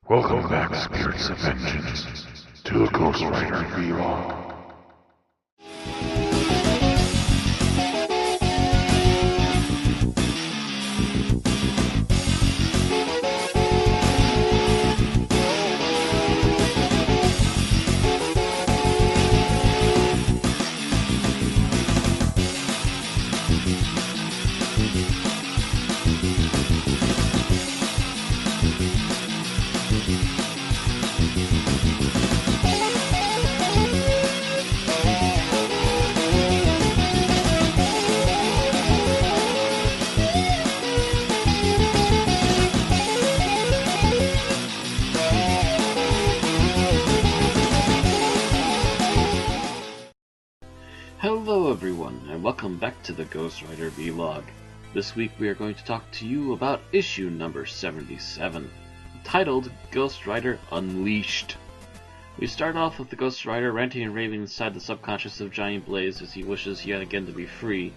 Welcome back, Spirits of Vengeance, to a Ghost Rider vlog. Hello everyone, and welcome back to the Ghost Rider vlog. This week we are going to talk to you about issue number 77, titled Ghost Rider Unleashed. We start off with the Ghost Rider ranting and raving inside the subconscious of Johnny Blaze as he wishes yet again to be free.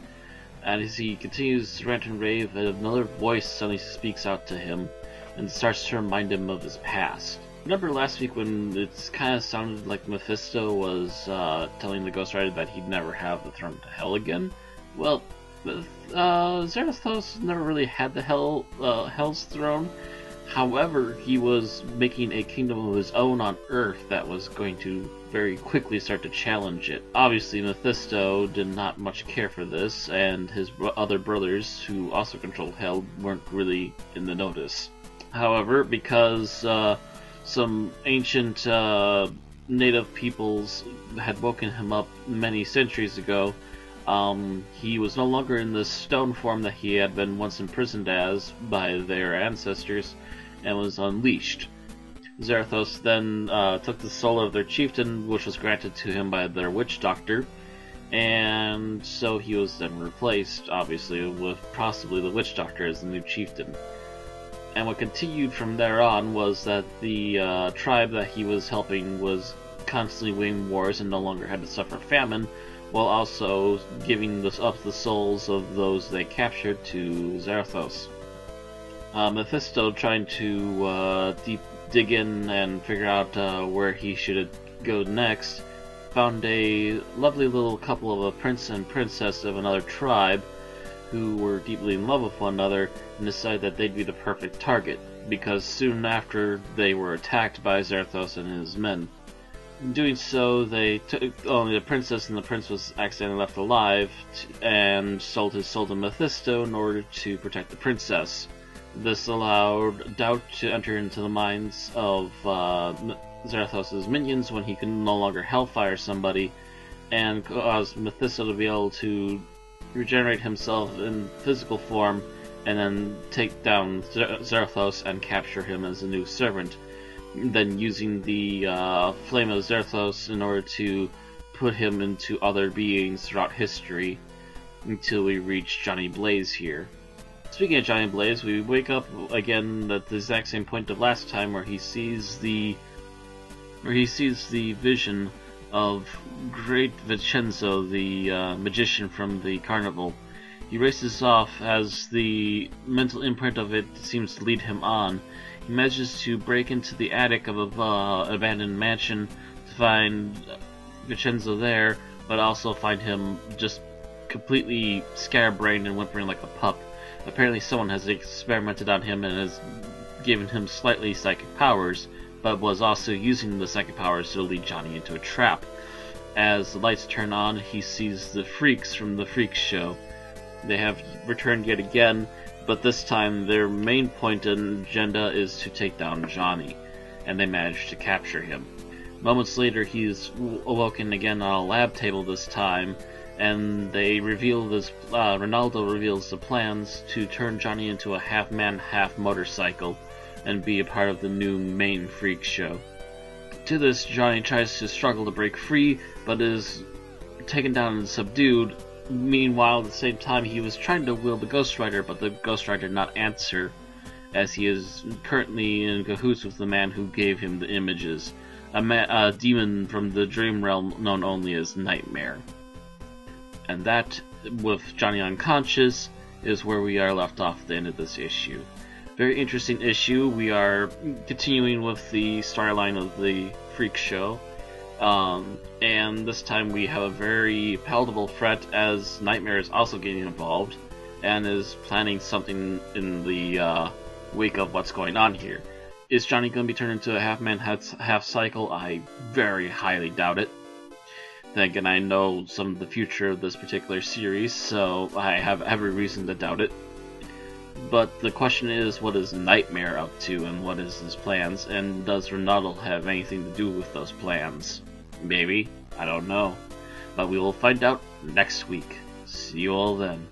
And as he continues to rant and rave, another voice suddenly speaks out to him and starts to remind him of his past. Remember last week when it kind of sounded like Mephisto was telling the Ghost Rider that he'd never have the throne to hell again? Well, Zarathos never really had the Hell's throne. However, he was making a kingdom of his own on Earth that was going to very quickly start to challenge it. Obviously, Mephisto did not much care for this, and his other brothers, who also controlled Hell, weren't really in the notice. However, because some ancient native peoples had woken him up many centuries ago, he was no longer in the stone form that he had been once imprisoned as by their ancestors, and was unleashed. Zarathos then took the soul of their chieftain, which was granted to him by their witch doctor, and so he was then replaced, obviously, with possibly the witch doctor as the new chieftain. And what continued from there on was that the tribe that he was helping was constantly winning wars and no longer had to suffer famine, while also giving up the souls of those they captured to Zarathos. Mephisto, trying to dig in and figure out where he should go next, found a lovely little couple of a prince and princess of another tribe who were deeply in love with one another, and decided that they'd be the perfect target, because soon after they were attacked by Zarathos and his men. In doing so, they took only the princess, and the prince was accidentally left alive, and sold his soul to Mephisto in order to protect the princess. This allowed doubt to enter into the minds of Zarathos' minions when he could no longer hellfire somebody, and caused Mephisto to be able to regenerate himself in physical form and then take down Zarathos and capture him as a new servant, then using the flame of Zarathos in order to put him into other beings throughout history until we reach Johnny Blaze here. Speaking of Johnny Blaze, we wake up again at the exact same point of last time, where he sees the vision of Great Vincenzo, the magician from the carnival. He races off as the mental imprint of it seems to lead him on. He manages to break into the attic of an abandoned mansion to find Vincenzo there, but also find him just completely scatterbrained and whimpering like a pup. Apparently someone has experimented on him and has given him slightly psychic powers, but was also using the psychic powers to lead Johnny into a trap. As the lights turn on, he sees the freaks from the freak show. They have returned yet again, but this time their main point and agenda is to take down Johnny, and they manage to capture him. Moments later, he is awoken again on a lab table this time, and they reveal this. Ronaldo reveals the plans to turn Johnny into a half-man, half-motorcycle, and be a part of the new main freak show. To this, Johnny tries to struggle to break free, but is taken down and subdued. Meanwhile, at the same time, he was trying to will the Ghost Rider, but the Ghost Rider did not answer, as he is currently in cahoots with the man who gave him the images, a demon from the dream realm known only as Nightmare. And that, with Johnny unconscious, is where we are left off at the end of this issue. Very interesting issue. We are continuing with the storyline of the Freak Show. And this time we have a very palatable threat as Nightmare is also getting involved and is planning something in the wake of what's going on here. Is Johnny going to be turned into a half-man, half-cycle? I very highly doubt it. Then again, I know some of the future of this particular series, so I have every reason to doubt it. But the question is, what is Nightmare up to, and what is his plans, and does Ronaldo have anything to do with those plans? Maybe. I don't know. But we will find out next week. See you all then.